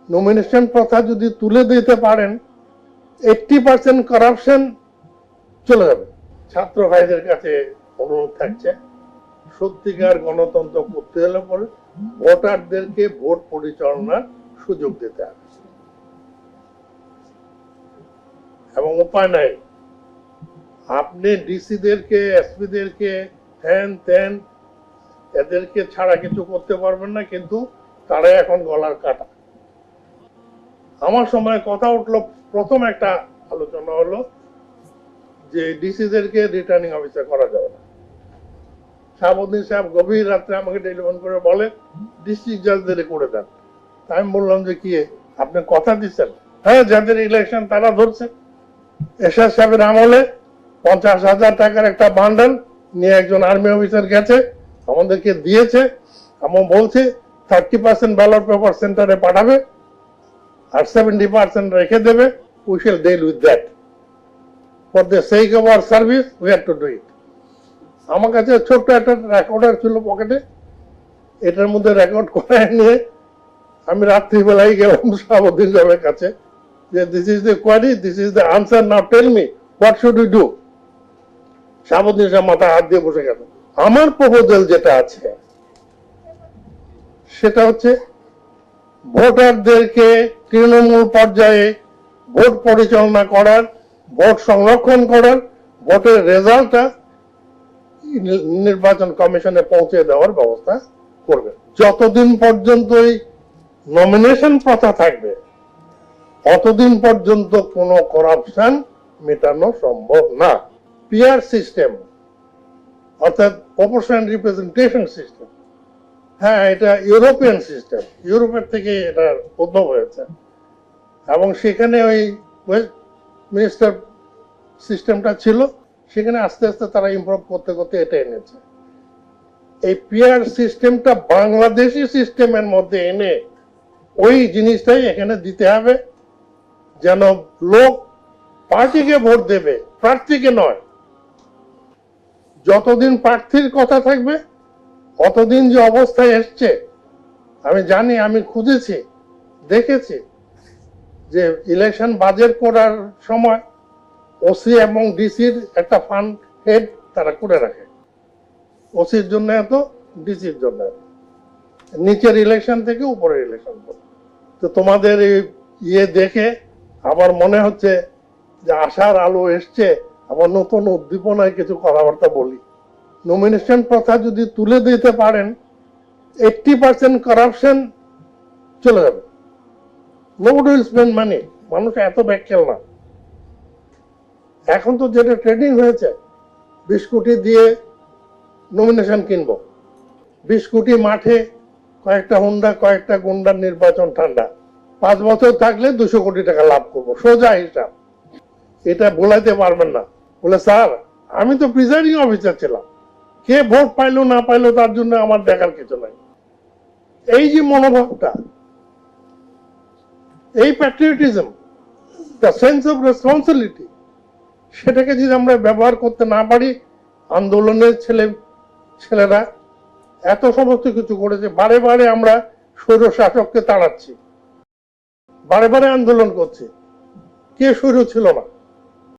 Nomination প্রথা যদি তুলে দিতে পারেন 80% করাপশন চলে যাবে। ছাত্র ভাইদের কাছে অনুরোধ থাকছে, সত্যিকার গণতন্ত্র করতে হলে পরে ভোটারদেরকে ভোট পরিচালনার সুযোগ দিতে হবে এবং উপায় নাই। আপনি ডিসিদেরকে, এসপিদেরকে, হ্যান ত্যান এদেরকে ছাড়া কিছু করতে পারবেন না, কিন্তু তারা এখন গলার কাটা। আমার সময় কথা উঠলো, প্রথম একটা আলোচনা হলো যে ডিসিদেরকে রিটার্নিং অফিসার করা যাবে না। শাহাবুদ্দিন সাহেব গভীর রাত্রে আমাকে টেলিফোন করে বলে ডিস্ট্রিক্ট জাজদের করে দেন। আমি বললাম যে কি আপনি কথা দিচ্ছেন? হ্যাঁ, যাদের ইলেকশন তারা ধরছে। এরশাদ সাহেবের আমলে 50,000 টাকার একটা বান্ডেল নিয়ে একজন আর্মি অফিসার গেছে, আমাদেরকে দিয়েছে এবং বলছে 30% ব্যালট পেপার সেন্টারে পাঠাবে আর 70% রেখে দেবে। We shall deal with that. For the sake of our service we have to do it. আমার কাছে ছোট্ট একটা রেকর্ডার ছিল পকেটে, এটার মধ্যে রেকর্ড করে নিয়ে আমি রাত্রিবেলায় গেলাম শাহাবুদ্দিন সাহেবের কাছে যে this is the query, this is the answer, now tell me what should we do. Shahabuddin সাহেব মাথায় হাত দিয়ে বসে গেল। আমার প্রপোজাল যেটা আছে সেটা হচ্ছে ভোটারদেরকে তৃণমূল পর্যায়ে ভোট পরিচালনা করার, ভোট সংরক্ষণ করার, ভোটের রেজাল্টটা নির্বাচন কমিশনে পৌঁছে দেওয়ার ব্যবস্থা করবে। যতদিন পর্যন্ত এই নমিনেশন প্রথা থাকবে অতদিন পর্যন্ত কোনো করাপশন মেটানো সম্ভব না। পিআর সিস্টেম অর্থাৎ প্রপোর্শনাল রিপ্রেজেন্টেশন সিস্টেম, হ্যাঁ এটা ইউরোপিয়ান সিস্টেম, ইউরোপের থেকে এটা উদ্ভব হয়েছে এবং সেখানে ওই মিনিস্টার সিস্টেমটা ছিল, সেখানে আস্তে আস্তে তারা ইমপ্রুভ করতে করতে এটা এনেছে। এই পিআর সিস্টেমটা বাংলাদেশি সিস্টেমের মধ্যে এনে ওই জিনিসটাই এখানে দিতে হবে, যেন লোক পার্টিকে ভোট দেবে, প্রার্থীকে নয়। যতদিন প্রার্থীর কথা থাকবে অতদিন যে অবস্থায় এসছে আমি জানি, আমি খুঁজেছি, দেখেছি যে ইলেকশন বাজেট করার সময় ওসি এবং ডিসির একটা ফান্ড হেড তারা করে রাখে, ওসির জন্য এত, ডিসির জন্য এত, নিচের ইলেকশন থেকে উপরের ইলেকশন। তো তোমাদের ইয়ে দেখে আমার মনে হচ্ছে যে আশার আলো এসছে, আবার নতুন উদ্দীপনায় কিছু কথাবার্তা বলি। নমিনেশন প্রথা যদি তুলে দিতে পারেন 80% করাপশন চলে যাবে। Nobody will spend money. মানুষ এত ব্যাককেল না। এখন তো যেটা ট্রেডিং হয়েছে 20 কোটি দিয়ে নমিনেশন কিনবো, 20 কোটি মাঠে কয়েকটা হুন্ডা, কয়েকটা গুন্ডার নির্বাচন ঠান্ডা, 5 বছর থাকলে 200 কোটি টাকা লাভ করবো, সোজা হিসাব। এটা বলাইতে পারবেন না। বলে স্যার আমি তো প্রিজাইডিং অফিসার ছিলাম, কে ভোট পাইলো না পাইলো তার জন্য আমার দেখার কিছু নাই। এই যে মনোভাবটা, এই patriotism, the sense of responsibility, সেটাকে যদি আমরা ব্যবহার করতে না পারি, আন্দোলনের ছেলেরা এত সমস্ত কিছু করেছে, বারে বারে আমরা স্বৈর শাসককে তাড়াচ্ছি, বারে বারে আন্দোলন করছি, কে স্বৈর ছিল না?